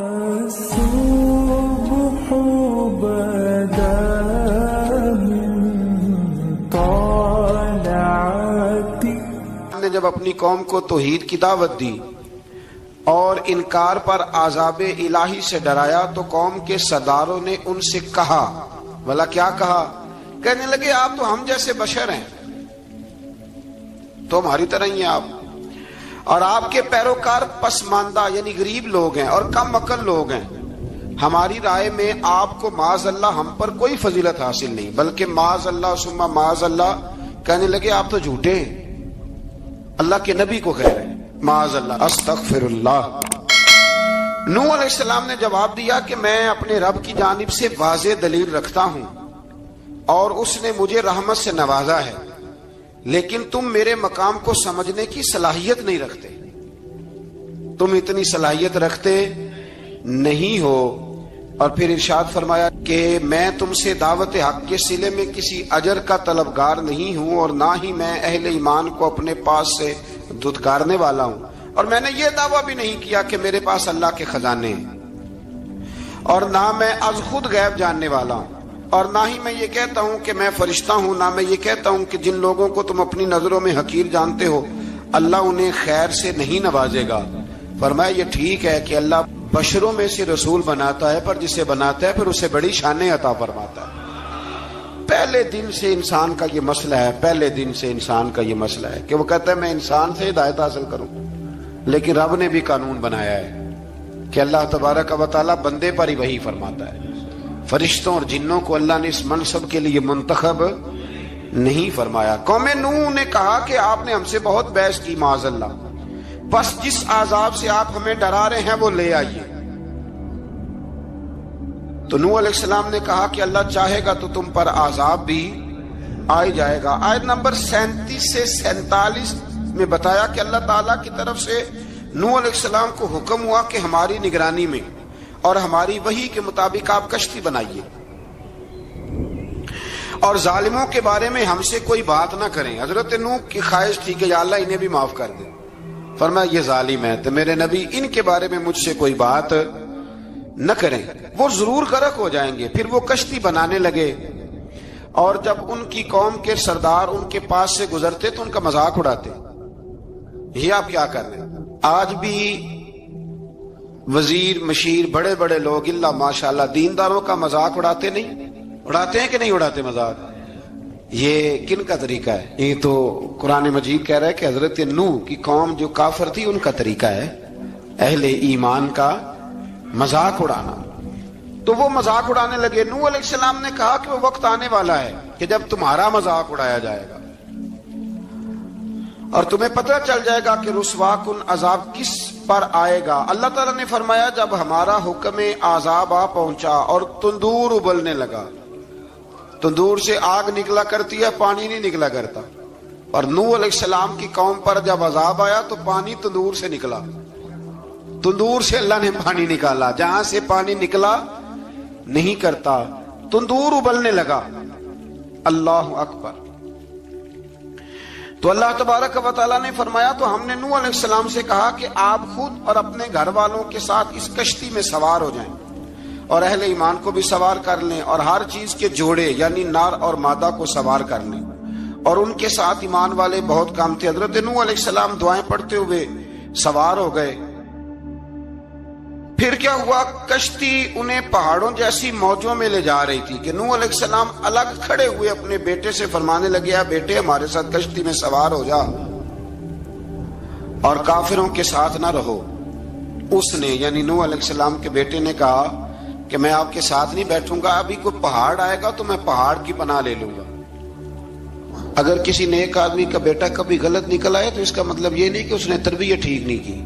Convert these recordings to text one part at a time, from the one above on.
الصبح بدا من طلعتی نے جب اپنی قوم کو توحید کی دعوت دی اور انکار پر عذاب الہی سے ڈرایا تو قوم کے سرداروں نے ان سے کہا، بھلا کیا کہا؟ کہنے لگے آپ تو ہم جیسے بشر ہیں، تو ہماری طرح ہی ہیں آپ، اور آپ کے پیروکار پسماندہ یعنی غریب لوگ ہیں اور کم عقل لوگ ہیں۔ ہماری رائے میں آپ کو معاذ اللہ ہم پر کوئی فضیلت حاصل نہیں، بلکہ معاذ اللہ ثم معاذ اللہ۔ کہنے لگے آپ تو جھوٹے ہیں، اللہ کے نبی کو کہہ رہے ہیں معاذ اللہ، استغفر اللہ۔ نوح علیہ السلام نے جواب دیا کہ میں اپنے رب کی جانب سے واضح دلیل رکھتا ہوں اور اس نے مجھے رحمت سے نوازا ہے، لیکن تم میرے مقام کو سمجھنے کی صلاحیت نہیں رکھتے، تم اتنی صلاحیت رکھتے نہیں ہو۔ اور پھر ارشاد فرمایا کہ میں تم سے دعوت حق کے صلے میں کسی اجر کا طلبگار نہیں ہوں، اور نہ ہی میں اہل ایمان کو اپنے پاس سے دھتکارنے والا ہوں، اور میں نے یہ دعویٰ بھی نہیں کیا کہ میرے پاس اللہ کے خزانے ہیں، اور نہ میں از خود غیب جاننے والا ہوں، اور نہ ہی میں یہ کہتا ہوں کہ میں فرشتہ ہوں، نہ میں یہ کہتا ہوں کہ جن لوگوں کو تم اپنی نظروں میں حقیر جانتے ہو اللہ انہیں خیر سے نہیں نوازے گا۔ فرمایا یہ ٹھیک ہے کہ اللہ بشروں میں سے رسول بناتا ہے، پر جسے بناتا ہے پھر اسے بڑی شانیں عطا فرماتا ہے۔ پہلے دن سے انسان کا یہ مسئلہ ہے، پہلے دن سے انسان کا یہ مسئلہ ہے کہ وہ کہتا ہے میں انسان سے ہدایت حاصل کروں، لیکن رب نے بھی قانون بنایا ہے کہ اللہ تبارک و تعالیٰ بندے پر ہی وحی فرماتا ہے، فرشتوں اور جنوں کو اللہ نے اس منصب کے لیے منتخب نہیں فرمایا۔ قوم نوح نے کہا کہ آپ نے ہم سے بہت بحث کی معاذ اللہ، بس جس عذاب سے آپ ہمیں ڈرا رہے ہیں وہ لے آئیے۔ تو نوح علیہ السلام نے کہا کہ اللہ چاہے گا تو تم پر عذاب بھی آ جائے گا۔ آیت نمبر 37 سے 47 میں بتایا کہ اللہ تعالیٰ کی طرف سے نوح علیہ السلام کو حکم ہوا کہ ہماری نگرانی میں اور ہماری وحی کے مطابق آپ کشتی بنائیے، اور ظالموں کے بارے میں ہم سے کوئی بات نہ کریں۔ حضرت نوح کی خواہش تھی کہ یا اللہ انہیں بھی معاف کر دے، فرمایا یہ ظالم ہے تو میرے نبی ان کے بارے میں مجھ سے کوئی بات نہ کریں، وہ ضرور غرق ہو جائیں گے۔ پھر وہ کشتی بنانے لگے، اور جب ان کی قوم کے سردار ان کے پاس سے گزرتے تو ان کا مذاق اڑاتے۔ یہ آپ کیا کر رہے ہیں؟ آج بھی وزیر مشیر بڑے بڑے لوگ اللہ ماشاءاللہ دینداروں کا مذاق اڑاتے نہیں؟ اڑاتے ہیں کہ نہیں اڑاتے مذاق؟ یہ کن کا طریقہ ہے؟ یہ تو قرآن مجید کہہ رہا ہے کہ حضرت نوح کی قوم جو کافر تھی ان کا طریقہ ہے اہل ایمان کا مذاق اڑانا۔ تو وہ مذاق اڑانے لگے۔ نوح علیہ السلام نے کہا کہ وہ وقت آنے والا ہے کہ جب تمہارا مذاق اڑایا جائے گا اور تمہیں پتہ چل جائے گا کہ رسوا کن عذاب کس پر آئے گا۔ اللہ تعالیٰ نے فرمایا جب ہمارا حکم عذاب آ پہنچا اور تندور ابلنے لگا، تندور سے آگ نکلا کرتی ہے، پانی نہیں نکلا کرتا، اور نوح علیہ السلام کی قوم پر جب عذاب آیا تو پانی تندور سے نکلا، تندور سے اللہ نے پانی نکالا، جہاں سے پانی نکلا نہیں کرتا، تندور ابلنے لگا۔ اللہ اکبر۔ تو اللہ تبارک و تعالیٰ نے فرمایا تو ہم نے نوح علیہ السلام سے کہا کہ آپ خود اور اپنے گھر والوں کے ساتھ اس کشتی میں سوار ہو جائیں، اور اہل ایمان کو بھی سوار کر لیں، اور ہر چیز کے جوڑے یعنی نار اور مادہ کو سوار کر لیں۔ اور ان کے ساتھ ایمان والے بہت کام تھے۔ حضرت نوح علیہ السلام دعائیں پڑھتے ہوئے سوار ہو گئے۔ پھر کیا ہوا؟ کشتی انہیں پہاڑوں جیسی موجوں میں لے جا رہی تھی کہ نوح علیہ السلام الگ کھڑے ہوئے اپنے بیٹے سے فرمانے لگے بیٹے ہمارے ساتھ کشتی میں سوار ہو جا اور کافروں کے ساتھ نہ رہو۔ اس نے یعنی نوح علیہ السلام کے بیٹے نے کہا کہ میں آپ کے ساتھ نہیں بیٹھوں گا، ابھی کوئی پہاڑ آئے گا تو میں پہاڑ کی پناہ لے لوں گا۔ اگر کسی نیک آدمی کا بیٹا کبھی غلط نکل آئے تو اس کا مطلب یہ نہیں کہ اس نے تربیت ٹھیک نہیں کی،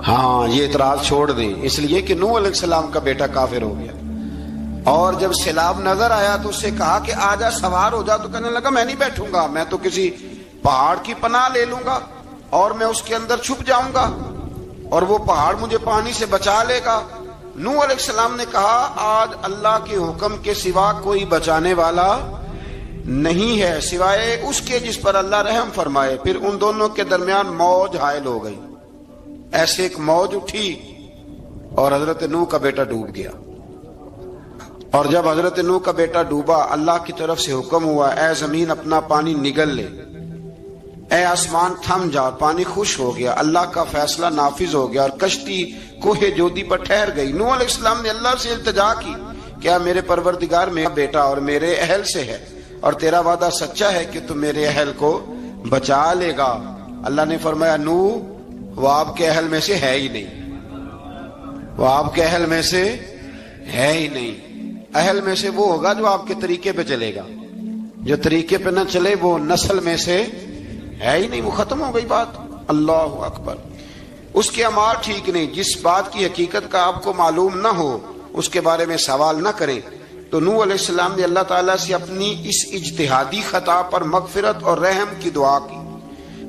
ہاں یہ اعتراض چھوڑ دیں، اس لیے کہ نوح علیہ السلام کا بیٹا کافر ہو گیا۔ اور جب سیلاب نظر آیا تو اس سے کہا کہ آجا سوار ہو جا، تو کہنے لگا میں نہیں بیٹھوں گا، میں تو کسی پہاڑ کی پناہ لے لوں گا اور میں اس کے اندر چھپ جاؤں گا اور وہ پہاڑ مجھے پانی سے بچا لے گا۔ نوح علیہ السلام نے کہا آج اللہ کے حکم کے سوا کوئی بچانے والا نہیں ہے سوائے اس کے جس پر اللہ رحم فرمائے۔ پھر ان دونوں کے درمیان موج حائل ہو گئی، ایسے ایک موج اٹھی اور حضرت نوح کا بیٹا ڈوب گیا. اور جب حضرت نوح کا بیٹا ڈوبا اللہ کی طرف سے حکم ہوا اے زمین اپنا پانی نگل لے, اے آسمان تھم جا, پانی خوش ہو گیا. اللہ کا فیصلہ نافذ ہو گیا اور کشتی کوہ جودی پر ٹھہر گئی. نوح علیہ السلام نے اللہ سے التجا کی, کیا میرے پروردگار میرا بیٹا اور میرے اہل سے ہے اور تیرا وعدہ سچا ہے کہ تو میرے اہل کو بچا لے گا. اللہ نے فرمایا نوح وہ آپ کے اہل میں سے ہے ہی نہیں, وہ آپ کے اہل میں سے ہے ہی نہیں. اہل میں سے وہ ہوگا جو آپ کے طریقے پہ چلے گا, جو طریقے پہ نہ چلے وہ نسل میں سے ہے ہی نہیں, وہ ختم ہو گئی بات. اللہ اکبر. اس کے اعمال ٹھیک نہیں. جس بات کی حقیقت کا آپ کو معلوم نہ ہو اس کے بارے میں سوال نہ کریں. تو نوح علیہ السلام نے اللہ تعالیٰ سے اپنی اس اجتہادی خطا پر مغفرت اور رحم کی دعا کی.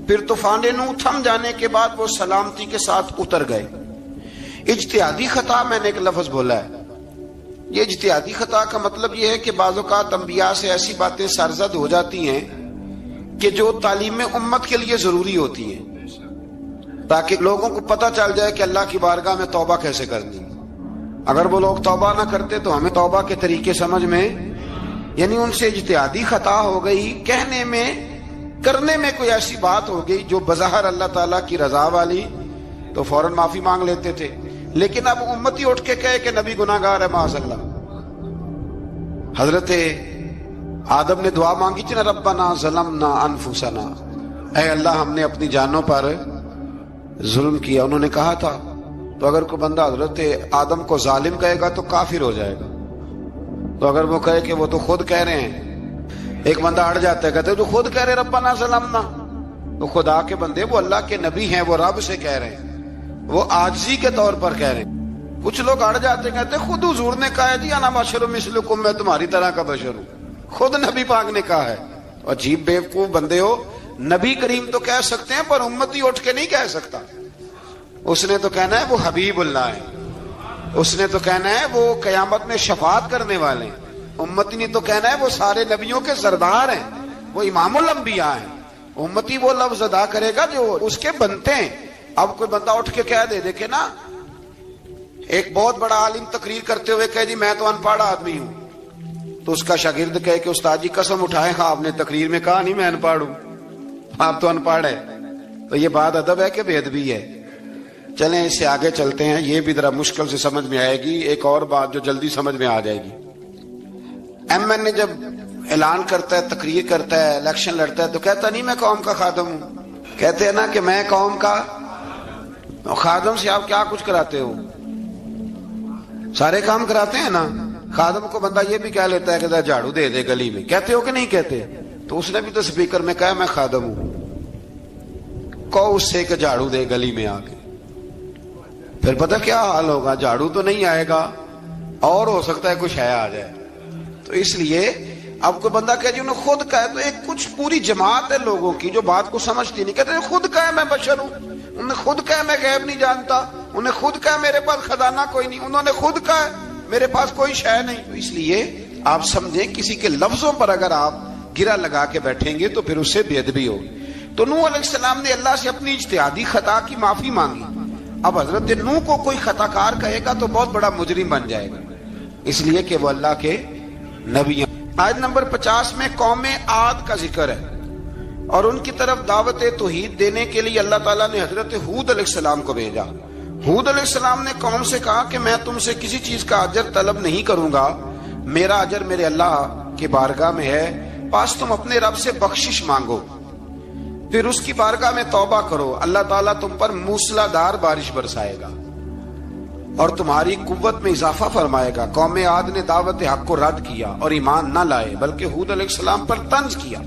پھر طوفان نوح تھم جانے کے بعد وہ سلامتی کے ساتھ اتر گئے. اجتہادی خطا میں نے ایک لفظ بولا ہے, یہ اجتہادی خطا کا مطلب یہ ہے کہ بعض اوقات انبیاء سے ایسی باتیں سرزد ہو جاتی ہیں کہ جو تعلیم امت کے لیے ضروری ہوتی ہیں تاکہ لوگوں کو پتہ چل جائے کہ اللہ کی بارگاہ میں توبہ کیسے کرنی. اگر وہ لوگ توبہ نہ کرتے تو ہمیں توبہ کے طریقے سمجھ میں, یعنی ان سے اجتہادی خطا ہو گئی, کہنے میں کرنے میں کوئی ایسی بات ہو گئی جو بظاہر اللہ تعالیٰ کی رضا والی, تو فوراً معافی مانگ لیتے تھے. لیکن اب امتی اٹھ کے کہے کہ نبی گناہ گار ہے معاذ اللہ. حضرت آدم نے دعا مانگی تھی نا, ربنا ظلمنا انفسنا, اے اللہ ہم نے اپنی جانوں پر ظلم کیا. انہوں نے کہا تھا تو اگر کوئی بندہ حضرت آدم کو ظالم کہے گا تو کافر ہو جائے گا. تو اگر وہ کہے کہ وہ تو خود کہہ رہے ہیں, ایک بندہ اڑ جاتا ہے کہتے ہیں جو خود کہہ رہے ربنا ظلمنا, تو خدا کے بندے وہ اللہ کے نبی ہیں, وہ رب سے کہہ رہے ہیں, وہ عاجزی کے طور پر کہہ رہے ہیں. کچھ لوگ اڑ جاتے کہتے ہیں خود حضور نے کہا ہے جی انا بشر مثلکم, میں تمہاری طرح کا بشر ہوں, خود نبی پاک نے کہا ہے. عجیب بیوقوف بندے ہو, نبی کریم تو کہہ سکتے ہیں پر امتی اٹھ کے نہیں کہہ سکتا. اس نے تو کہنا ہے وہ حبیب اللہ ہے, اس نے تو کہنا ہے وہ قیامت میں شفاعت کرنے والے ہیں. امتی نے تو کہنا ہے وہ سارے نبیوں کے سردار ہیں, وہ امام الانبیاء ہیں. امتی وہ لفظ ادا کرے گا جو اس کے بنتے ہیں. اب کوئی بندہ اٹھ کے کہہ دے, دیکھے نا ایک بہت بڑا عالم تقریر کرتے ہوئے کہے جی میں تو ان پڑھ آدمی ہوں, تو اس کا شاگرد کہے کہ استاد جی قسم اٹھائے, ہاں آپ نے تقریر میں کہا نہیں میں ان پڑھ ہوں, آپ تو ان پڑھ ہے. تو یہ بات ادب ہے کہ بے ادبی ہے؟ چلیں اس سے آگے چلتے ہیں, یہ بھی ذرا مشکل سے سمجھ میں آئے گی. ایک اور بات جو جلدی سمجھ میں آ جائے گی, ایم این اے جب اعلان کرتا ہے, تقریر کرتا ہے, الیکشن لڑتا ہے, تو کہتا نہیں میں قوم کا خادم ہوں. کہتے ہیں نا کہ میں قوم کا خادم. سے آپ کیا کچھ کراتے ہو؟ سارے کام کراتے ہیں نا. خادم کو بندہ یہ بھی کہہ لیتا ہے کہ جھاڑو دے دے گلی میں, کہتے ہو کہ نہیں کہتے؟ تو اس نے بھی تو سپیکر میں کہا میں خادم ہوں, کہو اس سے کہ جھاڑو دے گلی میں آ کے. پھر پتہ کیا حال ہوگا, جھاڑو تو نہیں آئے گا اور ہو سکتا ہے کچھ ہے آ جائے. تو اس لیے اب کوئی بندہ کہ جی انہوں خود کہا, تو ایک کچھ پوری جماعت ہے لوگوں کی جو بات کو سمجھتی نہیں. کہتے ہیں خود کہا میں بشر ہوں, انہوں نے خود کہا میں غیب نہیں جانتا, انہوں نے خود کہا میرے پاس خزانہ کوئی نہیں, انہوں نے خود کہا میرے پاس کوئی شے نہیں. تو اس لیے آپ سمجھیں کسی کے لفظوں پر اگر آپ گرا لگا کے بیٹھیں گے تو پھر اس سے بے ادبی ہوگی. تو نوح علیہ السلام نے اللہ سے اپنی اجتہادی خطا کی معافی مانگی. اب حضرت نوح کو کوئی خطا کار کہے گا تو بہت بڑا مجرم بن جائے گا, اس لیے کہ وہ اللہ کے نبی ہیں. آیت نمبر 50 میں قوم عاد کا ذکر ہے اور ان کی طرف دعوت توحید دینے کے لیے اللہ تعالیٰ نے حضرت ہود علیہ السلام کو بھیجا. ہود علیہ السلام نے قوم سے کہا کہ میں تم سے کسی چیز کا اجر طلب نہیں کروں گا, میرا اجر میرے اللہ کی بارگاہ میں ہے, پاس تم اپنے رب سے بخشش مانگو, پھر اس کی بارگاہ میں توبہ کرو, اللہ تعالیٰ تم پر موسلا دار بارش برسائے گا اور تمہاری قوت میں اضافہ فرمائے گا. قوم عاد نے دعوت حق کو رد کیا اور ایمان نہ لائے بلکہ ہود علیہ السلام پر طنز کیا.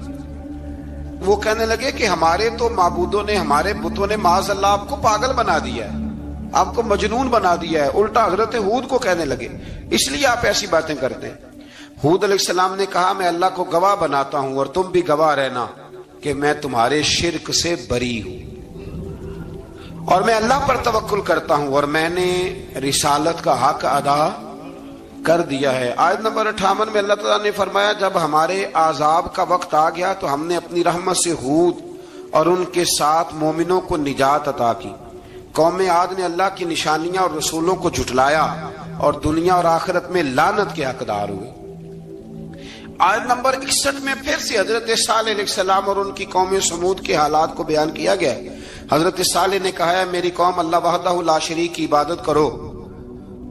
وہ کہنے لگے کہ ہمارے تو معبودوں نے, ہمارے بتوں نے معاذ اللہ آپ کو پاگل بنا دیا ہے, آپ کو مجنون بنا دیا ہے. الٹا حضرت ہود کو کہنے لگے اس لیے آپ ایسی باتیں کرتے ہیں. ہود علیہ السلام نے کہا میں اللہ کو گواہ بناتا ہوں اور تم بھی گواہ رہنا کہ میں تمہارے شرک سے بری ہوں اور میں اللہ پر توکل کرتا ہوں اور میں نے رسالت کا حق ادا کر دیا ہے. آیت نمبر 58 میں اللہ تعالیٰ نے فرمایا جب ہمارے عذاب کا وقت آ گیا تو ہم نے اپنی رحمت سے ہود اور ان کے ساتھ مومنوں کو نجات عطا کی. قوم عاد نے اللہ کی نشانیاں اور رسولوں کو جھٹلایا اور دنیا اور آخرت میں لعنت کے حقدار ہوئے۔ آیت نمبر 61 میں پھر سے حضرت صالح علیہ السلام اور ان کی قوم سمود کے حالات کو بیان کیا گیا ہے۔ حضرت صالح نے کہا ہے میری قوم اللہ وحدہ لا شریک کی عبادت کرو،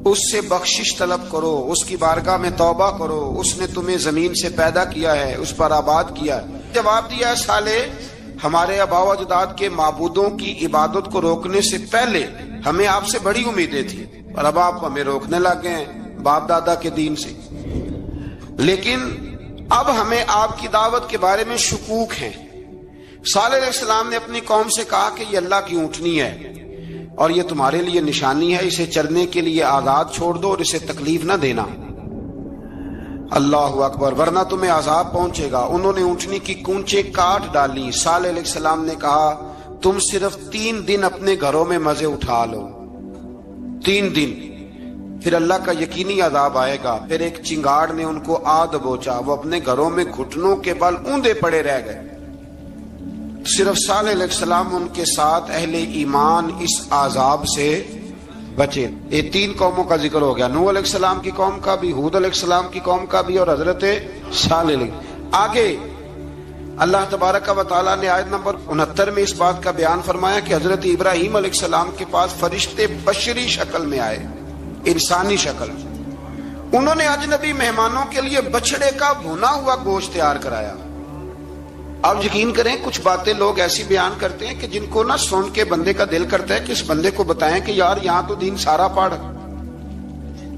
اس سے بخشش طلب کرو، اس کی بارگاہ میں توبہ کرو، اس نے تمہیں زمین سے پیدا کیا ہے، اس پر آباد کیا ہے۔ جواب دیا ہے صالح ہمارے آباء و اجداد کے معبودوں کی عبادت کو روکنے سے پہلے ہمیں آپ سے بڑی امیدیں تھیں، اور اب آپ ہمیں روکنے لگ گئے ہیں باپ دادا کے دین سے، لیکن اب ہمیں آپ کی دعوت کے بارے میں شکوک ہیں۔ صالح علیہ السلام نے اپنی قوم سے کہا کہ یہ اللہ کی اونٹنی ہے اور یہ تمہارے لیے نشانی ہے، اسے چرنے کے لیے آزاد چھوڑ دو اور اسے تکلیف نہ دینا۔ اللہ اکبر، ورنہ تمہیں عذاب پہنچے گا۔ انہوں نے اونٹنی کی کونچیں کاٹ ڈالی۔ صالح علیہ السلام نے کہا تم صرف 3 دن اپنے گھروں میں مزے اٹھا لو، 3 دن، پھر اللہ کا یقینی عذاب آئے گا۔ پھر ایک چنگاڑ نے ان کو آ دبوچا، وہ اپنے گھروں میں گھٹنوں کے بل اوندے پڑے رہ گئے۔ صرف صالح علیہ السلام ان کے ساتھ اہل ایمان اس عذاب سے بچے۔ یہ 3 قوموں کا ذکر ہو گیا، نوح علیہ السلام کی قوم کا بھی، ہود علیہ السلام کی قوم کا بھی، اور حضرت صالح علیہ۔ آگے اللہ تبارک و تعالیٰ نے آیت نمبر 69 میں اس بات کا بیان فرمایا کہ حضرت ابراہیم علیہ السلام کے پاس فرشتے بشری شکل میں آئے، انسانی شکل۔ انہوں نے اجنبی مہمانوں کے لیے بچڑے کا بھنا ہوا گوشت تیار کرایا۔ آپ یقین کریں کچھ باتیں لوگ ایسی بیان کرتے ہیں کہ جن کو نہ سن کے بندے کا دل کرتا ہے کہ اس بندے کو بتائیں کہ یار یہاں تو دین سارا پڑھ۔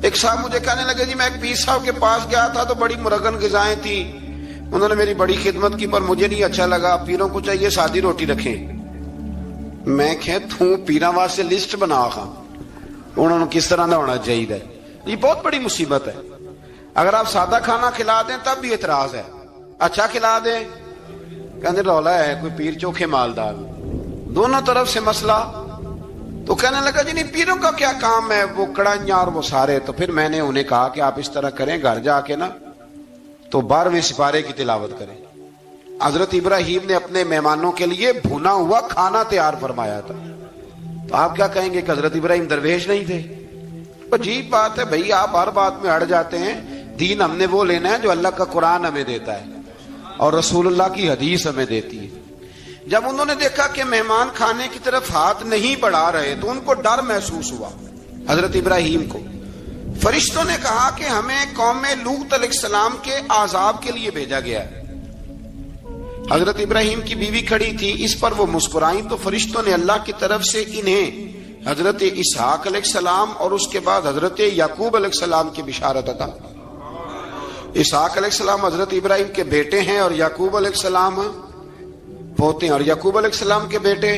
ایک صاحب مجھے کہنے لگے جی میں ایک پیر صاحب کے پاس گیا تھا تو بڑی مرغن غذائیں تھیں، انہوں نے میری بڑی خدمت کی پر مجھے نہیں اچھا لگا، پیروں کو چاہیے سادی روٹی رکھیں۔ میں کہ تو پیراں واسطے لسٹ بنا خاں انہوں نے کس طرح نہ ہونا چاہیے۔ یہ بہت بڑی مصیبت ہے، اگر آپ سادہ کھانا کھلا دیں تب بھی اعتراض ہے، اچھا کھلا دیں کہنے رولا ہے کوئی پیر چوکھے مالدار، دونوں طرف سے مسئلہ۔ تو کہنے لگا جی نہیں پیروں کا کیا کام ہے، وہ کڑائیاں اور وہ سارے۔ تو پھر میں نے انہیں کہا کہ آپ اس طرح کریں، گھر جا کے نا تو 12ویں سپارے کی تلاوت کریں۔ حضرت ابراہیم نے اپنے مہمانوں کے لیے بھنا ہوا کھانا تیار فرمایا تھا۔ تو آپ کیا کہیں گے کہ حضرت ابراہیم درویش نہیں تھے؟ عجیب بات ہے بھائی، آپ ہر بات میں اڑ جاتے ہیں۔ دین ہم نے وہ لینا ہے جو اللہ کا قرآن ہمیں دیتا ہے اور رسول اللہ کی حدیث ہمیں دیتی ہے۔ جب انہوں نے دیکھا کہ مہمان کھانے کی طرف ہاتھ نہیں بڑھا رہے تو ان کو ڈر محسوس ہوا۔ حضرت ابراہیم کو فرشتوں نے کہا کہ ہمیں قوم لوط علیہ السلام کے عذاب کے لیے بھیجا گیا ہے۔ حضرت ابراہیم کی بیوی کھڑی تھی، اس پر وہ مسکرائیں تو فرشتوں نے اللہ کی طرف سے انہیں حضرت اسحاق علیہ السلام اور اس کے بعد حضرت یعقوب علیہ السلام کی بشارت عطا۔ اسحاق علیہ السلام حضرت ابراہیم کے بیٹے ہیں اور یعقوب علیہ السلام پوتے ہیں، اور یعقوب علیہ السلام کے بیٹے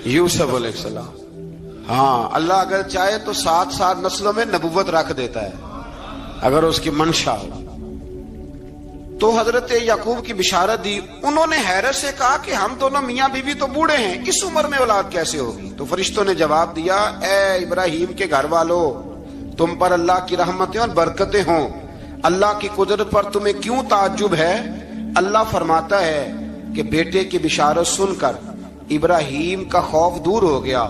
یوسف علیہ السلام۔ ہاں اللہ اگر چاہے تو 7 نسلوں میں نبوت رکھ دیتا ہے اگر اس کی منشا ہو۔ تو حضرت یعقوب کی بشارت دی۔ انہوں نے حیرت سے کہا کہ ہم دونوں میاں بیوی تو بوڑھے ہیں، اس عمر میں اولاد کیسے ہوگی؟ تو فرشتوں نے جواب دیا اے ابراہیم کے گھر والوں، تم پر اللہ کی رحمتیں اور برکتیں ہوں، اللہ کی قدرت پر تمہیں کیوں تعجب ہے؟ اللہ فرماتا ہے کہ بیٹے کی بشارت سن کر ابراہیم کا خوف دور ہو گیا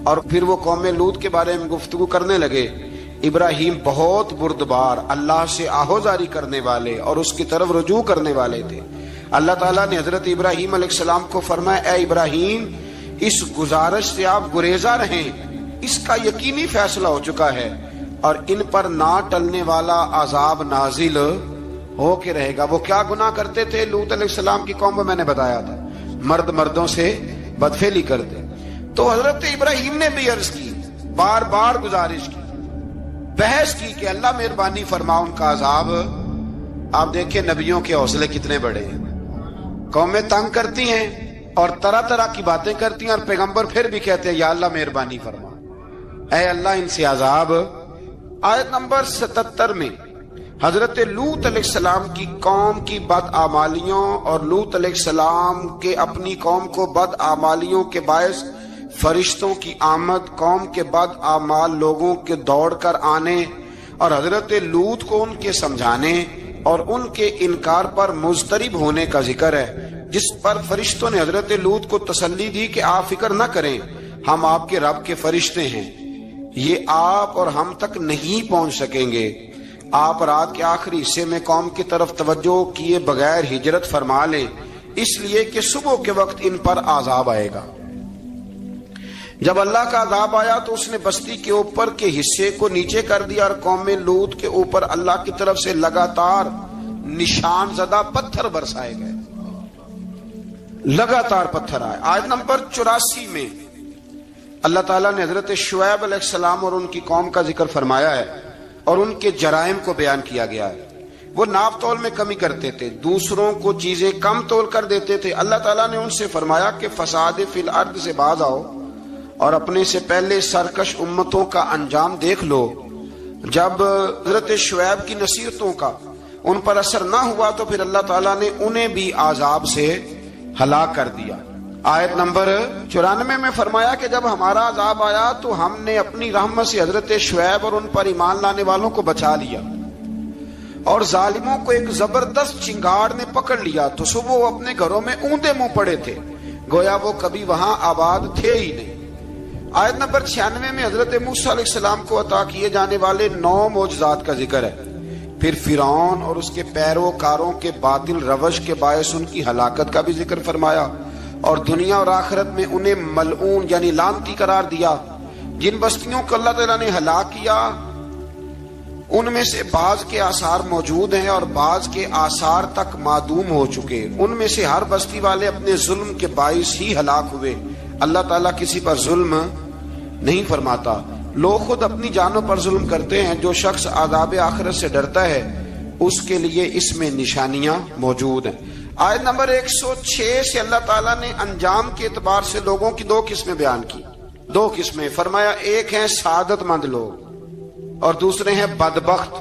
اور پھر وہ قوم لوط کے بارے میں گفتگو کرنے لگے۔ ابراہیم بہت بردبار، اللہ سے آہوزاری کرنے والے اور اس کی طرف رجوع کرنے والے تھے۔ اللہ تعالیٰ نے حضرت ابراہیم علیہ السلام کو فرمایا اے ابراہیم اس گزارش سے آپ گریزاں رہیں، اس کا یقینی فیصلہ ہو چکا ہے اور ان پر نہ ٹلنے والا عذاب نازل ہو کے رہے گا۔ وہ کیا گناہ کرتے تھے؟ لوط علیہ السلام کی قوم کو میں نے بتایا تھا، مرد مردوں سے بدفعلی کرتے۔ تو حضرت ابراہیم نے بھی عرض کی، بار بار گزارش کی، بحث کی کہ اللہ مہربانی فرما ان کا عذاب۔ آپ دیکھیں نبیوں کے حوصلے کتنے بڑے ہیں، قومیں تنگ کرتی ہیں اور طرح طرح کی باتیں کرتی ہیں اور پیغمبر پھر بھی کہتے ہیں یا اللہ مہربانی فرما، اے اللہ ان سے عذاب۔ آیت نمبر 77 میں حضرت لوط علیہ السلام کی قوم کی بدعمالیوں اور لوط علیہ السلام کے اپنی قوم کو بدعمالیوں کے باعث فرشتوں کی آمد، قوم کے بدعمال لوگوں کے دوڑ کر آنے اور حضرت لوط کو ان کے سمجھانے اور ان کے انکار پر مضطرب ہونے کا ذکر ہے، جس پر فرشتوں نے حضرت لوط کو تسلی دی کہ آپ فکر نہ کریں، ہم آپ کے رب کے فرشتے ہیں، یہ آپ اور ہم تک نہیں پہنچ سکیں گے۔ آپ رات کے آخری حصے میں قوم کی طرف توجہ کیے بغیر ہجرت فرما لیں، اس لیے کہ صبح کے وقت ان پر عذاب آئے گا۔ جب اللہ کا عذاب آیا تو اس نے بستی کے اوپر کے حصے کو نیچے کر دیا اور قوم لوط کے اوپر اللہ کی طرف سے لگاتار نشان زدہ پتھر برسائے گئے، لگاتار پتھر آئے۔ آیت نمبر 84 میں اللہ تعالیٰ نے حضرت شعیب علیہ السلام اور ان کی قوم کا ذکر فرمایا ہے اور ان کے جرائم کو بیان کیا گیا ہے۔ وہ ناپ تول میں کمی کرتے تھے، دوسروں کو چیزیں کم تول کر دیتے تھے۔ اللہ تعالیٰ نے ان سے فرمایا کہ فساد فی الارض سے باز آؤ اور اپنے سے پہلے سرکش امتوں کا انجام دیکھ لو۔ جب حضرت شعیب کی نصیحتوں کا ان پر اثر نہ ہوا تو پھر اللہ تعالیٰ نے انہیں بھی عذاب سے ہلاک کر دیا۔ آیت نمبر 94 میں فرمایا کہ جب ہمارا عذاب آیا تو ہم نے اپنی رحمت سے حضرت شعیب اور ان پر ایمان لانے والوں کو بچا لیا، اور ظالموں کو ایک زبردست چنگاڑ نے پکڑ لیا تو صبح وہ اپنے گھروں میں اوندے منہ پڑے تھے، گویا وہ کبھی وہاں آباد تھے ہی نہیں۔ آیت نمبر 96 میں حضرت موسیٰ علیہ السلام کو عطا کیے جانے والے 9 معجزات کا ذکر ہے۔ پھر فرعون اور اس کے پیروکاروں کے باطل روش کے باعث ان کی ہلاکت کا بھی ذکر فرمایا، اور دنیا اور آخرت میں انہیں ملعون یعنی لعنتی قرار دیا۔ جن بستیوں کو اللہ تعالیٰ نے ہلاک کیا ان میں سے بعض کے آثار موجود ہیں اور بعض کے آثار تک معدوم ہو چکے۔ ان میں سے ہر بستی والے اپنے ظلم کے باعث ہی ہلاک ہوئے۔ اللہ تعالیٰ کسی پر ظلم نہیں فرماتا، لوگ خود اپنی جانوں پر ظلم کرتے ہیں۔ جو شخص عذاب آخرت سے ڈرتا ہے اس کے لیے اس میں نشانیاں موجود ہیں۔ آیت نمبر 106 سے اللہ تعالیٰ نے انجام کے اعتبار سے لوگوں کی 2 قسمیں بیان کی، 2 قسمیں فرمایا، ایک ہیں سعادت مند لوگ اور دوسرے ہیں بدبخت۔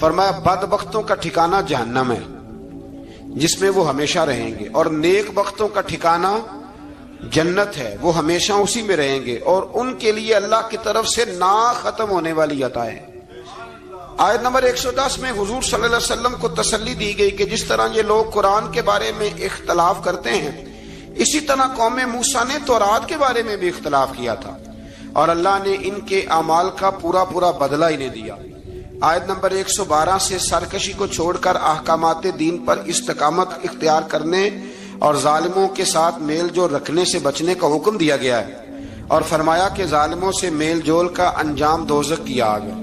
فرمایا بدبختوں کا ٹھکانہ جہنم ہے جس میں وہ ہمیشہ رہیں گے، اور نیک بختوں کا ٹھکانہ جنت ہے، وہ ہمیشہ اسی میں رہیں گے، اور ان کے لیے اللہ کی طرف سے نا ختم ہونے والی عطائیں۔ آیت نمبر 110 میں حضور صلی اللہ علیہ وسلم کو تسلی دی گئی کہ جس طرح یہ لوگ قرآن کے بارے میں اختلاف کرتے ہیں، اسی طرح قوم موسیٰ نے تورات کے بارے میں بھی اختلاف کیا تھا، اور اللہ نے ان کے اعمال کا پورا بدلہ انہیں دیا۔ آیت نمبر 112 سے سرکشی کو چھوڑ کر احکامات دین پر استقامت اختیار کرنے اور ظالموں کے ساتھ میل جول رکھنے سے بچنے کا حکم دیا گیا ہے، اور فرمایا کہ ظالموں سے میل جول کا انجام دوزخ کی آگ ہے۔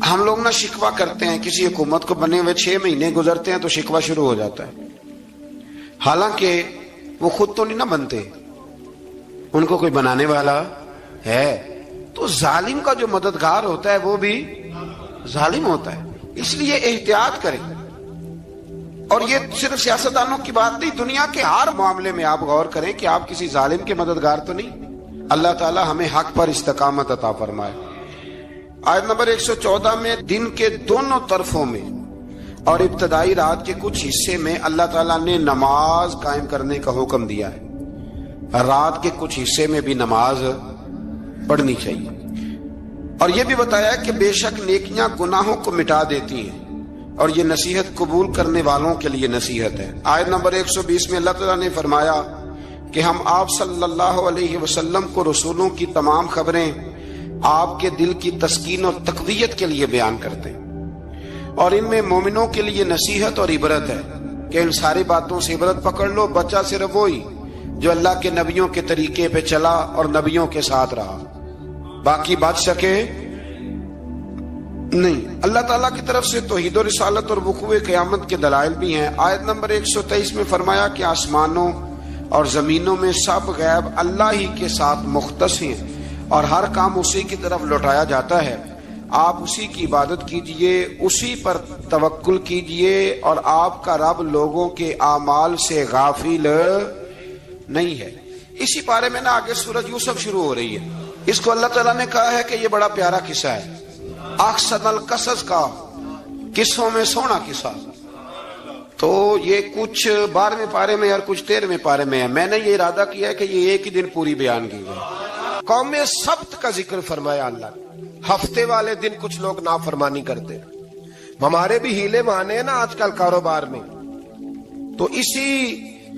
ہم لوگ نہ شکوہ کرتے ہیں، کسی حکومت کو بنے ہوئے 6 مہینے گزرتے ہیں تو شکوہ شروع ہو جاتا ہے، حالانکہ وہ خود تو نہیں نہ بنتے، ان کو کوئی بنانے والا ہے۔ تو ظالم کا جو مددگار ہوتا ہے وہ بھی ظالم ہوتا ہے، اس لیے احتیاط کریں۔ اور یہ صرف سیاستدانوں کی بات نہیں، دنیا کے ہر معاملے میں آپ غور کریں کہ آپ کسی ظالم کے مددگار تو نہیں۔ اللہ تعالی ہمیں حق پر استقامت عطا فرمائے۔ آیت نمبر 114 میں دن کے دونوں طرفوں میں اور ابتدائی رات کے کچھ حصے میں اللہ تعالیٰ نے نماز قائم کرنے کا حکم دیا ہے، رات کے کچھ حصے میں بھی نماز پڑھنی چاہیے، اور یہ بھی بتایا کہ بے شک نیکیاں گناہوں کو مٹا دیتی ہیں، اور یہ نصیحت قبول کرنے والوں کے لیے نصیحت ہے۔ آیت نمبر 120 میں اللہ تعالیٰ نے فرمایا کہ ہم آپ صلی اللہ علیہ وسلم کو رسولوں کی تمام خبریں آپ کے دل کی تسکین اور تقویت کے لیے بیان کرتے ہیں، اور ان میں مومنوں کے لیے نصیحت اور عبرت ہے کہ ان ساری باتوں سے عبرت پکڑ لو۔ بچہ صرف وہی جو اللہ کے نبیوں کے طریقے پہ چلا اور نبیوں کے ساتھ رہا، باقی بچ سکے نہیں۔ اللہ تعالیٰ کی طرف سے توحید و رسالت اور وقوع قیامت کے دلائل بھی ہیں۔ آیت نمبر 123 میں فرمایا کہ آسمانوں اور زمینوں میں سب غیب اللہ ہی کے ساتھ مختص ہیں، اور ہر کام اسی کی طرف لوٹایا جاتا ہے۔ آپ اسی کی عبادت کیجئے، اسی پر توکل کیجئے، اور آپ کا رب لوگوں کے اعمال سے غافل نہیں ہے۔ اسی بارے میں نا آگے سورۃ یوسف شروع ہو رہی ہے، اس کو اللہ تعالیٰ نے کہا ہے کہ یہ بڑا پیارا قصہ ہے، احسن القصص کا، قصوں میں سونا قصہ۔ تو یہ کچھ 12ویں پارے میں اور کچھ 13ویں پارے میں ہے۔ میں نے یہ ارادہ کیا ہے کہ یہ ایک ہی دن پوری بیان کی جائے۔ قوم سبت کا ذکر فرمایا اللہ نے، ہفتے والے دن کچھ لوگ نافرمانی کرتے، ہمارے بھی ہیلے بہانے ہیں نا آج کل کاروبار میں، تو اسی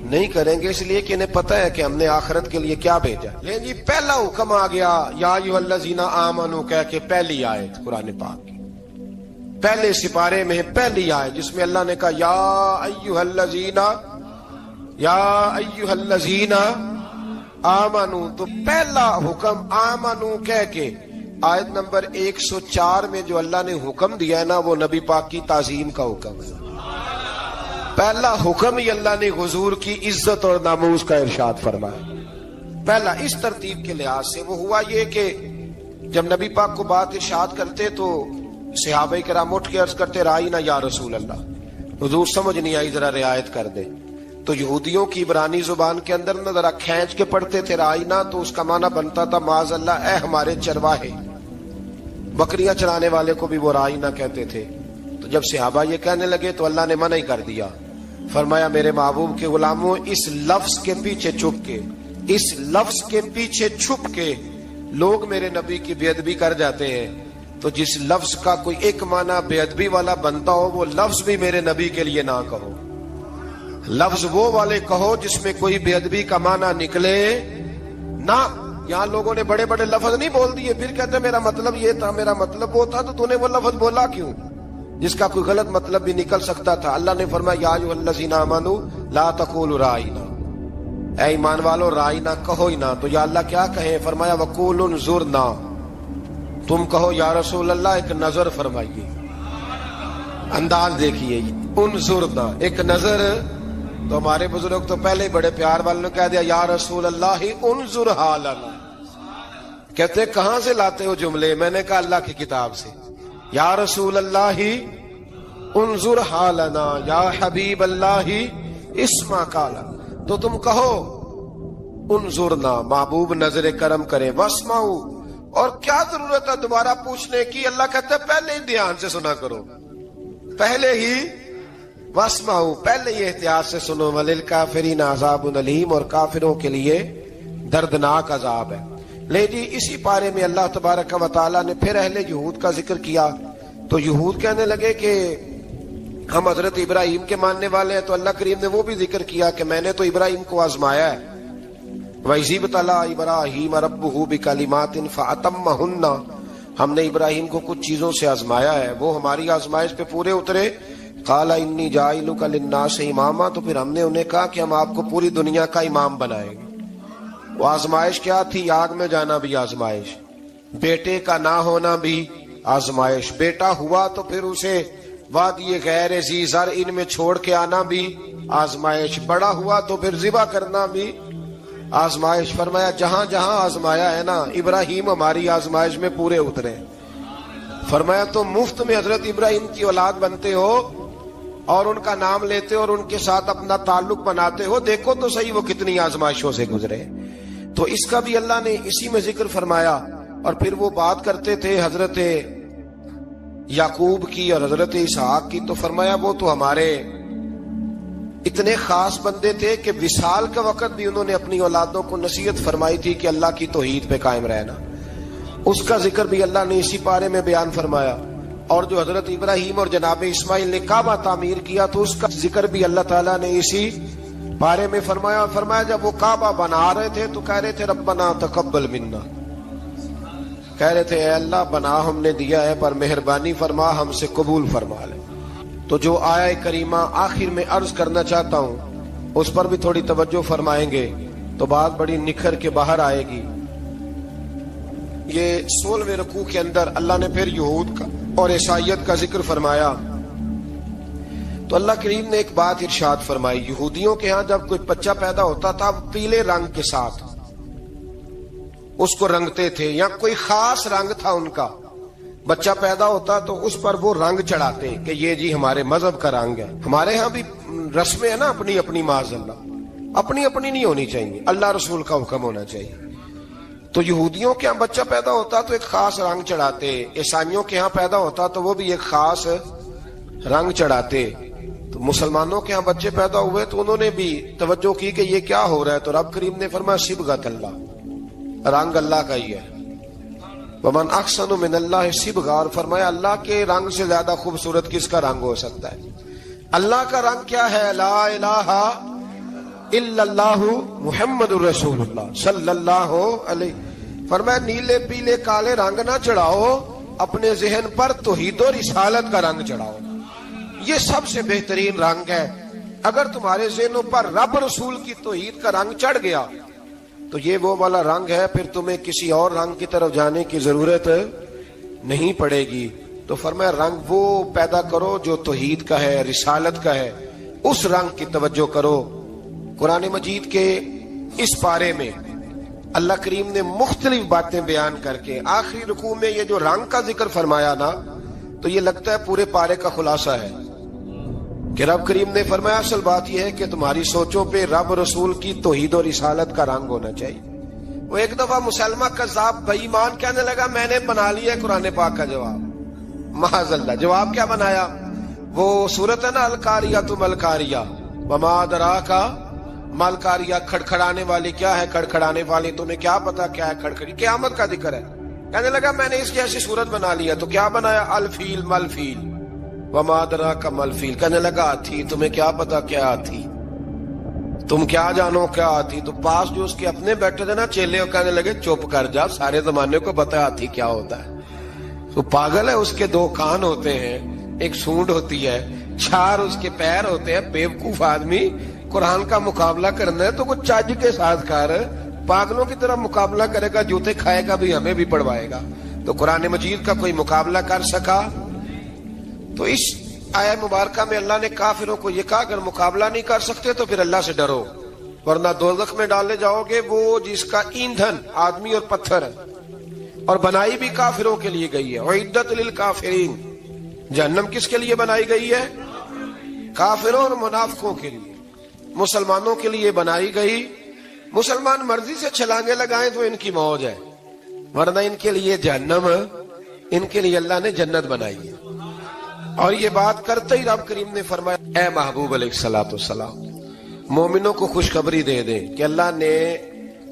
نہیں کریں گے، اس لیے کہ انہیں پتہ ہے کہ ہم نے آخرت کے لیے کیا بھیجا۔ لیکن جی پہلا حکم آ گیا یا ایھا الذین آمنوا کہہ کے، پہلی آیت قرآن پاک کی پہلے سپارے میں پہلی آیت جس میں اللہ نے کہا یا ایھا الذین آمنوا، تو پہلا حکم آمنوا کہہ کے آیت نمبر 104 میں جو اللہ نے حکم دیا ہے نا، وہ نبی پاک کی تعظیم کا حکم ہے۔ پہلا حکم ہی اللہ نے حضور کی عزت اور ناموس کا ارشاد فرمایا۔ پہلا اس ترتیب کے لحاظ سے وہ ہوا یہ کہ جب نبی پاک کو بات ارشاد کرتے تو صحابہ کرام اٹھ کے عرض کرتے رائینا یا رسول اللہ، حضور سمجھ نہیں آئی ذرا رعایت کر دے۔ تو یہودیوں کی عبرانی زبان کے اندر نہ ذرا کھینچ کے پڑھتے تھے رائینا، تو اس کا معنی بنتا تھا معاذ اللہ اے ہمارے چرواہے، بکریاں چرانے والے کو بھی وہ رائینا کہتے تھے۔ تو جب صحابہ یہ کہنے لگے تو اللہ نے منع ہی کر دیا، فرمایا میرے محبوب کے غلاموں، اس لفظ کے پیچھے چھپ کے، اس لفظ کے پیچھے چھپ کے لوگ میرے نبی کی بے ادبی کر جاتے ہیں، تو جس لفظ کا کوئی ایک معنی بے ادبی والا بنتا ہو وہ لفظ بھی میرے نبی کے لیے نہ کہو، لفظ وہ والے کہو جس میں کوئی بے ادبی کا معنی نکلے نہ۔ یہاں لوگوں نے بڑے بڑے لفظ نہیں بول دیے، پھر کہتے میرا مطلب یہ تھا، میرا مطلب وہ تھا، تو تو نے وہ لفظ بولا کیوں جس کا کوئی غلط مطلب بھی نکل سکتا تھا۔ اللہ نے فرمایا یا ایھا الذین آمنوا لا تقولوا رائینا، اے ایمان والو رائینا کہو ہی نہ۔ تو یا اللہ کیا کہیں؟ فرمایا وقولوا انظرنا، تم کہو یا رسول اللہ ایک نظر فرمائیے، انداز دیکھیے، انظرنا ایک نظر۔ تو ہمارے بزرگ تو پہلے ہی بڑے پیار والوں نے کہہ دیا یا رسول اللہ انظر حالنا، کہتے کہاں سے لاتے ہو جملے؟ میں نے کہا اللہ کی کتاب سے، یا رسول اللہ انظر حالنا یا حبیب اللہ اسمع قالا، تو تم کہو انظرنا، محبوب نظر کرم کرے، واسمعوا، اور کیا ضرورت ہے دوبارہ پوچھنے کی؟ اللہ کہتا ہے پہلے ہی دھیان سے سنا کرو، پہلے ہی واسمعوا، پہلے ہی احتیاط سے سنو، وللکافرین عذاب علیم، اور کافروں کے لیے دردناک عذاب ہے۔ لے جی اسی پارے میں اللہ تبارک و تعالیٰ نے پھر اہل یہود کا ذکر کیا، تو یہود کہنے لگے کہ ہم حضرت ابراہیم کے ماننے والے ہیں، تو اللہ کریم نے وہ بھی ذکر کیا کہ میں نے تو ابراہیم کو آزمایا ہے، وَإِذِ ابْتَلَىٰ إِبْرَاهِيمَ رَبُّهُ بِكَلِمَاتٍ فَأَتَمَّهُنَّ، ہم نے ابراہیم کو کچھ چیزوں سے آزمایا ہے، وہ ہماری آزمائش پہ پورے اترے۔ قَالَ إِنِّي جَاعِلُكَ لِلنَّاسِ إِمَامًا، تو پھر ہم نے انہیں کہا کہ ہم آپ کو پوری دنیا کا امام بنائیں گے۔ وہ آزمائش کیا تھی؟ آگ میں جانا بھی آزمائش، بیٹے کا نہ ہونا بھی آزمائش، بیٹا ہوا تو پھر اسے وادی غیر ذی زرع میں چھوڑ کے آنا بھی آزمائش، بڑا ہوا تو پھر ذبح کرنا بھی آزمائش۔ فرمایا جہاں جہاں آزمایا ہے نا، ابراہیم ہماری آزمائش میں پورے اترے۔ فرمایا تو مفت میں حضرت ابراہیم کی اولاد بنتے ہو اور ان کا نام لیتے ہو اور ان کے ساتھ اپنا تعلق بناتے ہو، دیکھو تو صحیح وہ کتنی آزمائشوں سے گزرے۔ تو اس کا بھی اللہ نے اسی میں ذکر فرمایا۔ اور پھر وہ بات کرتے تھے حضرت یعقوب کی اور حضرت اسحاق کی، تو فرمایا وہ تو ہمارے اتنے خاص بندے تھے کہ وصال کے وقت بھی انہوں نے اپنی اولادوں کو نصیحت فرمائی تھی کہ اللہ کی توحید پہ قائم رہنا، اس کا ذکر بھی اللہ نے اسی پارے میں بیان فرمایا۔ اور جو حضرت ابراہیم اور جناب اسماعیل نے کعبہ تعمیر کیا تو اس کا ذکر بھی اللہ تعالیٰ نے اسی بارے میں فرمایا۔ فرمایا جب وہ کعبہ بنا رہے تھے تو کہہ رہے تھے ربنا تقبل منا، کہہ رہے تھے اے اللہ بنا ہم نے دیا ہے پر مہربانی فرما ہم سے قبول فرما لے۔ تو جو آیہ کریمہ آخر میں عرض کرنا چاہتا ہوں اس پر بھی تھوڑی توجہ فرمائیں گے تو بات بڑی نکھر کے باہر آئے گی۔ یہ 16ویں رکوع کے اندر اللہ نے پھر یہود کا اور عیسائیت کا ذکر فرمایا، تو اللہ کریم نے ایک بات ارشاد فرمائی، یہودیوں کے ہاں جب کوئی بچہ پیدا ہوتا تھا پیلے رنگ کے ساتھ اس کو رنگتے تھے، یا کوئی خاص رنگ تھا ان کا، بچہ پیدا ہوتا تو اس پر وہ رنگ چڑھاتے کہ یہ جی ہمارے مذہب کا رنگ ہے۔ ہمارے ہاں بھی رسمیں ہیں نا اپنی اپنی، معاذ اللہ اپنی اپنی نہیں ہونی چاہیے، اللہ رسول کا حکم ہونا چاہیے۔ تو یہودیوں کے ہاں بچہ پیدا ہوتا تو ایک خاص رنگ چڑھاتے، عیسائیوں کے ہاں پیدا ہوتا تو وہ بھی ایک خاص رنگ چڑھاتے۔ تو مسلمانوں کے ہاں بچے پیدا ہوئے تو انہوں نے بھی توجہ کی کہ یہ کیا ہو رہا ہے، تو رب کریم نے فرمایا صبغۃ اللہ، رنگ اللہ کا ہی ہے، ومن احسن من اللہ صبغۃ، اور فرمایا اللہ کے رنگ سے زیادہ خوبصورت کس کا رنگ ہو سکتا ہے؟ اللہ کا رنگ کیا ہے؟ لا الہ الا اللہ محمد الرسول اللہ صلی اللہ علیہ. فرمایا نیلے پیلے کالے رنگ نہ چڑھاؤ، اپنے ذہن پر توحید و رسالت کا رنگ چڑھاؤ. یہ سب سے بہترین رنگ ہے. اگر تمہارے ذہنوں پر رب رسول کی توحید کا رنگ چڑھ گیا تو یہ وہ والا رنگ ہے، پھر تمہیں کسی اور رنگ کی طرف جانے کی ضرورت نہیں پڑے گی. تو فرمایا رنگ وہ پیدا کرو جو توحید کا ہے، رسالت کا ہے، اس رنگ کی توجہ کرو. قرآن مجید کے اس پارے میں اللہ کریم نے مختلف باتیں بیان کر کے آخری رکوع میں یہ جو رنگ کا ذکر فرمایا نا، تو یہ لگتا ہے پورے پارے کا خلاصہ ہے کہ رب کریم نے فرمایا اصل بات یہ ہے کہ تمہاری سوچوں پہ رب رسول کی توحید و رسالت کا رنگ ہونا چاہیے. وہ ایک دفعہ مسلمہ کذاب بے ایمان کہنے لگا میں نے بنا لیا قرآن پاک کا جواب. معاذ اللہ. جواب کیا بنایا؟ وہ سورت ہے نا القاریہ ملقاریہ وما ادراک ملقاریہ، کھڑکھڑانے والی. کیا ہے کھڑکھڑانے والی؟ تمہیں کیا پتا کیا ہے کھڑکھڑی؟ قیامت کا ذکر ہے. کہنے لگا میں نے اس جیسی صورت بنا لیا. تو کیا بنایا؟ الفیل ملفیل وما ادراک ملفیل. کہنے لگا ہاتھی. تمہیں کیا پتا کیا ہاتھی؟ تم کیا جانو کیا ہاتھی؟ تو پاس جو اس کے اپنے بیٹھے تھے نا چیلے، کہنے لگے چپ کر جا، سارے زمانے کو پتا ہاتھی کیا ہوتا ہے. تو پاگل ہے، اس کے دو کان ہوتے ہیں، ایک سونڈ ہوتی ہے، 4 اس کے پیر ہوتے ہیں. بیوقوف آدمی قرآن کا مقابلہ کرنا ہے تو کچھ چاج کے ساتھ کر. پاگلوں کی طرح مقابلہ کرے گا، جوتے کھائے گا بھی، ہمیں بھی پڑھوائے گا. تو قرآن مجید کا کوئی مقابلہ کر سکا؟ تو اس آیہ مبارکہ میں اللہ نے کافروں کو یہ کہا اگر مقابلہ نہیں کر سکتے تو پھر اللہ سے ڈرو، ورنہ دوزخ میں ڈالے جاؤ گے، وہ جس کا ایندھن آدمی اور پتھر ہے، اور بنائی بھی کافروں کے لیے گئی ہے. اعدت للکافرین. جہنم کس کے لیے بنائی گئی ہے؟ کافروں اور منافقوں کے لیے. مسلمانوں کے لیے بنائی گئی. مسلمان مرضی سے چھلانگے لگائیں تو ان کی موج ہے، ورنہ ان کے لیے جہنم، ان کے لیے اللہ نے جنت بنائی ہے. اور یہ بات کرتے ہی رب کریم نے فرمایا اے محبوب علیہ الصلوۃ والسلام، مومنوں کو خوشخبری دے دیں کہ اللہ نے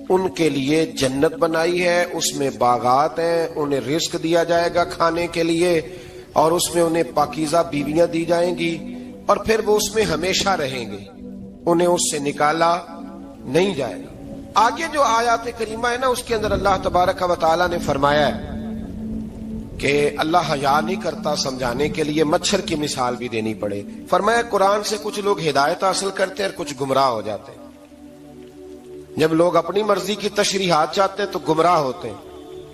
ان کے لیے جنت بنائی ہے، اس میں باغات ہیں، انہیں رزق دیا جائے گا کھانے کے لیے، اور اس میں انہیں پاکیزہ بیویاں دی جائیں گی، اور پھر وہ اس میں ہمیشہ رہیں گے، انہیں اس سے نکالا نہیں جائے گا. آگے جو آیات کریمہ ہے نا، اس کے اندر اللہ تبارک و تعالیٰ نے فرمایا ہے کہ اللہ حیا نہیں کرتا سمجھانے کے لیے مچھر کی مثال بھی دینی پڑے. فرمایا قرآن سے کچھ لوگ ہدایت حاصل کرتے ہیں اور کچھ گمراہ ہو جاتے ہیں. جب لوگ اپنی مرضی کی تشریحات چاہتے ہیں تو گمراہ ہوتے ہیں،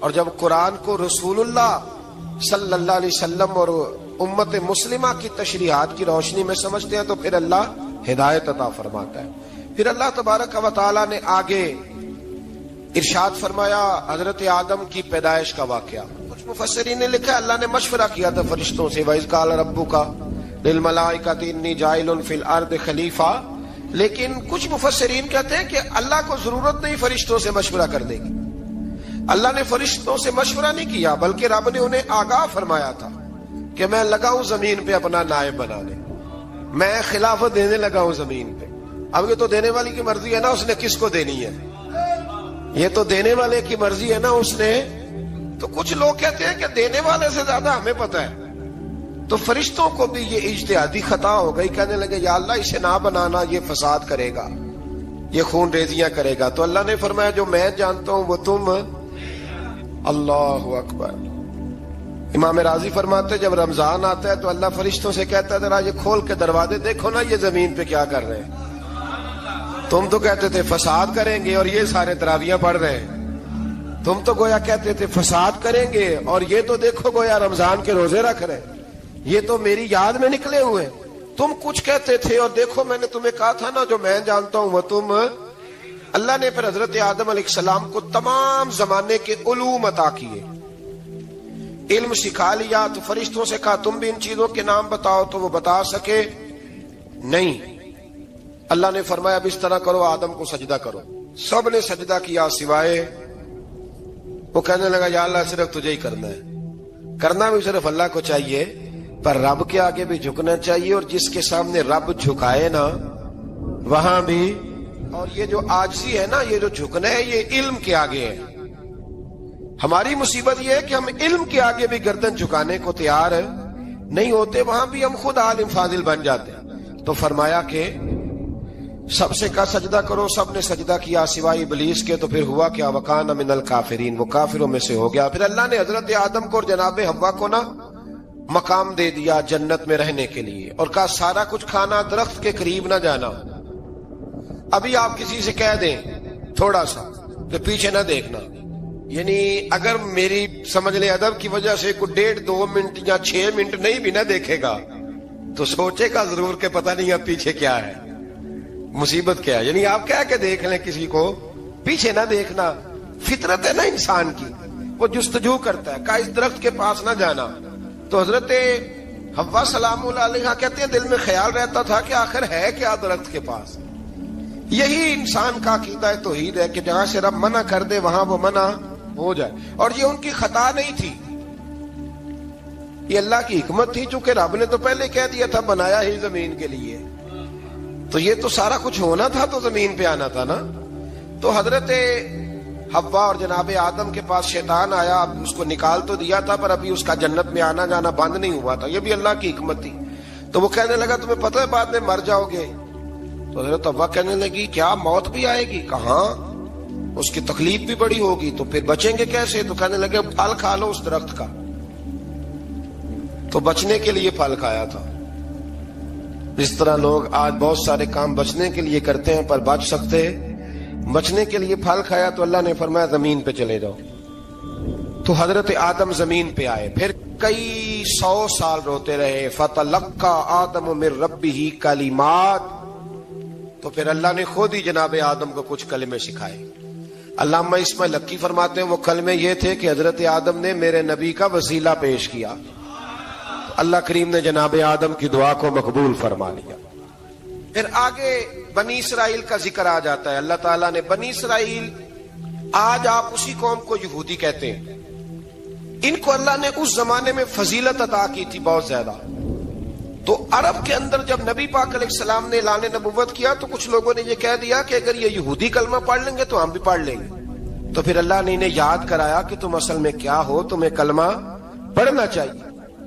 اور جب قرآن کو رسول اللہ صلی اللہ علیہ وسلم اور امت مسلمہ کی تشریحات کی روشنی میں سمجھتے ہیں تو پھر اللہ ہدایت عطا فرماتا ہے. پھر اللہ تبارک و تعالیٰ نے آگے ارشاد فرمایا حضرت آدم کی پیدائش کا واقعہ. کچھ مفسرین نے لکھا اللہ نے مشورہ کیا تھا فرشتوں سے، وَإِذْ قَالَ رَبُّكَ لِلْمَلَائِكَةِ إِنِّي جَاعِلٌ فِي الْأَرْضِ خَلِيفَةً. لیکن کچھ مفسرین کہتے ہیں کہ اللہ کو ضرورت نہیں فرشتوں سے مشورہ کرنے کی. اللہ نے فرشتوں سے مشورہ نہیں کیا، بلکہ رب نے انہیں آگاہ فرمایا تھا کہ میں لگا ہوں زمین پہ اپنا نائب بنانے، میں خلافت دینے لگا ہوں زمین پہ. اب یہ تو دینے والی کی مرضی ہے نا، اس نے کس کو دینی ہے، یہ تو دینے والے کی مرضی ہے نا اس نے. تو کچھ لوگ کہتے ہیں کہ دینے والے سے زیادہ ہمیں پتہ ہے. تو فرشتوں کو بھی یہ اجتہادی خطا ہو گئی، کہنے لگے یا اللہ اسے نہ بنانا، یہ فساد کرے گا، یہ خون ریزیاں کرے گا. تو اللہ نے فرمایا جو میں جانتا ہوں وہ تم. اللہ اکبر. امام راضی فرماتے جب رمضان آتا ہے تو اللہ فرشتوں سے کہتا ہے ذرا یہ کھول کے دروازے دیکھو نا یہ زمین پہ کیا کر رہے ہیں. تم تو کہتے تھے فساد کریں گے اور یہ سارے تراویحاں پڑھ رہے ہیں. تم تو گویا کہتے تھے فساد کریں گے اور یہ تو دیکھو گویا رمضان کے روزے رکھ رہے ہیں. یہ تو میری یاد میں نکلے ہوئے. تم کچھ کہتے تھے اور دیکھو میں نے تمہیں کہا تھا نا جو میں جانتا ہوں وہ تم. اللہ نے پھر حضرت آدم علیہ السلام کو تمام زمانے کے علوم عطا کیے، علم سکھا لیا. تو فرشتوں سے کہا تم بھی ان چیزوں کے نام بتاؤ، تو وہ بتا سکے نہیں. اللہ نے فرمایا اب اس طرح کرو آدم کو سجدہ کرو. سب نے سجدہ کیا سوائے وہ. کہنے لگا یا اللہ صرف تجھے ہی کرنا ہے. کرنا بھی صرف اللہ کو چاہیے، پر رب کے آگے بھی جھکنا چاہیے، اور جس کے سامنے رب جھکائے نا وہاں بھی. اور یہ جو عاجزی ہے نا، یہ جو جھکنا ہے، یہ علم کے آگے ہے. ہماری مصیبت یہ ہے کہ ہم علم کے آگے بھی گردن جھکانے کو تیار نہیں ہوتے، وہاں بھی ہم خود عالم فاضل بن جاتے ہیں. تو فرمایا کہ سب سے کہا سجدہ کرو، سب نے سجدہ کیا سوائے ابلیس کے، تو پھر ہوا کیا؟ وَكَانَ مِنَ الْكَافِرِينَ، وہ کافروں میں سے ہو گیا۔ پھر اللہ نے حضرت آدم کو اور جناب حوا کو نا مقام دے دیا جنت میں رہنے کے لیے، اور کہا سارا کچھ کھانا، درخت کے قریب نہ جانا۔ ابھی آپ کسی سے کہہ دیں تھوڑا سا کہ پیچھے نہ دیکھنا، یعنی اگر میری سمجھ لے ادب کی وجہ سے کوئی 1.5-2 منٹ یا 6 منٹ نہیں بھی نہ دیکھے گا تو سوچے گا ضرور کہ پتہ نہیں اب پیچھے کیا ہے، مصیبت کیا ہے۔ یعنی آپ کہہ کے دیکھ لیں کسی کو، پیچھے نہ دیکھنا، فطرت ہے نا انسان کی، وہ جستجو کرتا ہے، کہا اس درخت کے پاس نہ جانا۔ تو حضرت حوا سلام اللہ علیہا کہتے ہیں دل میں خیال رہتا تھا کہ آخر ہے کیا درخت کے پاس۔ یہی انسان کا عقیدہ توحید ہے کہ جہاں سے رب منع کر دے وہاں وہ منع ہو جائے، اور یہ ان کی خطا نہیں تھی، یہ اللہ کی حکمت تھی، چونکہ رب نے تو پہلے کہہ دیا تھا بنایا ہی زمین کے لیے، تو یہ تو سارا کچھ ہونا تھا تو زمین پہ آنا تھا نا۔ تو حضرت حوا اور جناب آدم کے پاس شیطان آیا، اب اس کو نکال تو دیا تھا پر ابھی اس کا جنت میں آنا جانا بند نہیں ہوا تھا، یہ بھی اللہ کی حکمت تھی۔ تو وہ کہنے لگا تمہیں پتہ ہے بعد میں مر جاؤ گے؟ تو حضرت حوا کہنے لگی کیا موت بھی آئے گی؟ کہاں، اس کی تکلیف بھی بڑی ہوگی، تو پھر بچیں گے کیسے؟ تو کہنے لگے پھل کھا لو اس درخت کا، تو بچنے کے لیے پھل کھایا تھا۔ اس طرح لوگ آج بہت سارے کام بچنے کے لیے کرتے ہیں پر بچ سکتے، بچنے کے لیے پھل کھایا تو اللہ نے فرمایا زمین پہ چلے جاؤ۔ تو حضرت آدم زمین پہ آئے، پھر کئی 100 سال روتے رہے۔ فَتَلَقَّى آدَمُ مِن رَبِّهِ کَلِمَاتٍ، تو پھر اللہ نے خود ہی جناب آدم کو کچھ کلمے سکھائے۔ علامہ اسماعیل حقی فرماتے ہیں وہ کلمے یہ تھے کہ حضرت آدم نے میرے نبی کا وسیلہ پیش کیا، اللہ کریم نے جناب آدم کی دعا کو مقبول فرما لیا۔ پھر آگے بنی اسرائیل کا ذکر آ جاتا ہے۔ اللہ تعالیٰ نے بنی اسرائیل، آج آپ اسی قوم کو یہودی کہتے ہیں، ان کو اللہ نے اس زمانے میں فضیلت عطا کی تھی بہت زیادہ۔ تو عرب کے اندر جب نبی پاک علیہ السلام نے اعلان نبوت کیا تو کچھ لوگوں نے یہ کہہ دیا کہ اگر یہ یہودی کلمہ پڑھ لیں گے تو ہم بھی پڑھ لیں گے۔ تو پھر اللہ نے انہیں یاد کرایا کہ تم اصل میں کیا ہو، تمہیں کلمہ پڑھنا چاہیے۔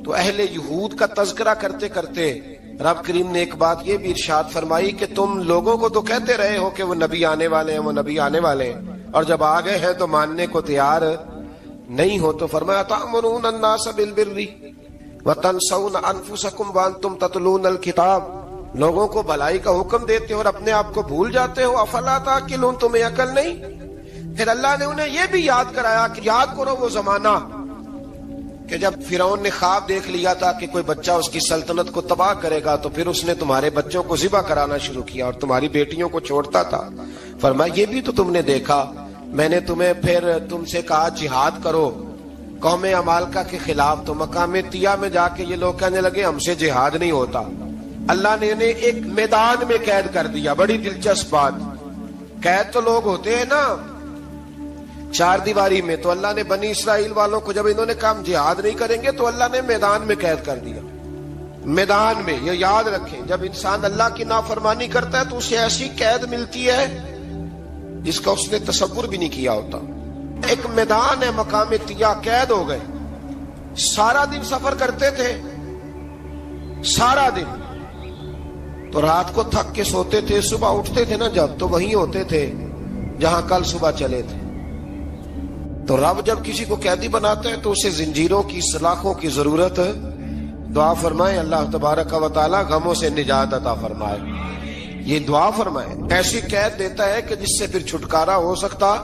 تو اہل یہود کا تذکرہ کرتے کرتے رب کریم نے ایک بات یہ بھی ارشاد فرمائی کہ تم لوگوں کو تو کہتے رہے ہو کہ وہ نبی آنے والے ہیں، وہ نبی آنے والے ہیں، اور جب آ گئے ہیں تو ماننے کو تیار نہیں ہو۔ تو فرمایا تأمرون الناس بالبر وتنسون انفسکم وانتم تتلون الکتاب، لوگوں کو بھلائی کا حکم دیتے ہو اور اپنے آپ کو بھول جاتے ہو، افلا تعقلون، تمہیں عقل نہیں؟ پھر اللہ نے انہیں یہ بھی یاد کرایا کہ یاد کرو وہ زمانہ کہ جب فرعون نے خواب دیکھ لیا تھا کہ کوئی بچہ اس کی سلطنت کو تباہ کرے گا، تو پھر اس نے تمہارے بچوں کو ذبح کرانا شروع کیا اور تمہاری بیٹیوں کو چھوڑتا تھا۔ فرمایا یہ بھی تو تم نے دیکھا، میں نے تمہیں پھر تم سے کہا جہاد کرو قوم عمالقہ کے خلاف، تو مقام طیہ میں جا کے یہ لوگ کہنے لگے ہم سے جہاد نہیں ہوتا۔ اللہ نے انہیں ایک میدان میں قید کر دیا۔ بڑی دلچسپ بات، قید تو لوگ ہوتے ہیں نا چار دیواری میں، تو اللہ نے بنی اسرائیل والوں کو جب انہوں نے کہا ہم جہاد نہیں کریں گے تو اللہ نے میدان میں قید کر دیا۔ میدان میں، یہ یاد رکھیں، جب انسان اللہ کی نافرمانی کرتا ہے تو اسے ایسی قید ملتی ہے جس کا اس نے تصور بھی نہیں کیا ہوتا۔ ایک میدان ہے مقام طیہ، قید ہو گئے، سارا دن سفر کرتے تھے، سارا دن، تو رات کو تھک کے سوتے تھے، صبح اٹھتے تھے نا جب، تو وہیں ہوتے تھے جہاں کل صبح چلے تھے۔ تو رب جب کسی کو قیدی بناتا ہے تو اسے زنجیروں کی، سلاخوں کی ضرورت، دعا فرمائے اللہ تبارک و تعالی غموں سے نجات عطا فرمائے، یہ دعا فرمائے۔ ایسی قید دیتا ہے کہ جس سے پھر چھٹکارا ہو سکتا۔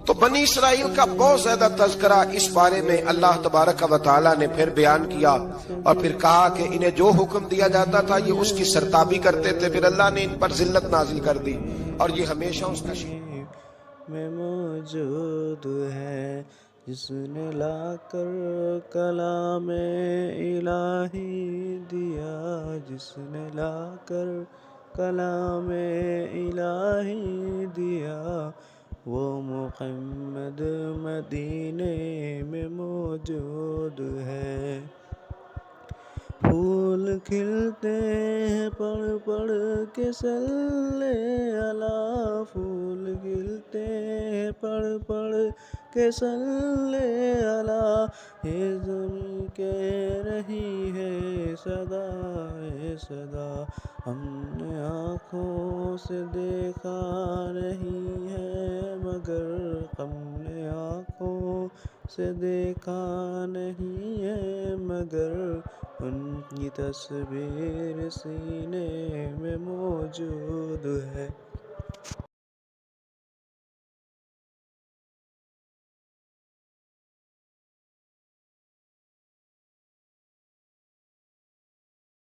تو بنی اسرائیل کا بہت زیادہ تذکرہ اس بارے میں اللہ تبارک و تعالیٰ نے پھر بیان کیا، اور پھر کہا کہ انہیں جو حکم دیا جاتا تھا یہ اس کی سرتابی کرتے تھے، پھر اللہ نے ان پر ذلت نازل کر دی اور یہ ہمیشہ اس کا میں موجود ہے جس نے لا کر کلام الہی دیا، جس نے لا کر کلام الہی دیا، وہ محمد مدینے میں موجود ہے۔ پھول کھلتے ہیں پڑھ پڑھ کے صلی اللہ، پھول کھلتے ہیں پڑھ پڑھ کہ صلی علی یہ ظلم کہہ رہی ہے صدا صدا، ہم نے آنکھوں سے دیکھا نہیں ہے مگر، ہم نے آنکھوں سے دیکھا نہیں ہے مگر، ان کی تصویر سینے میں موجود ہے۔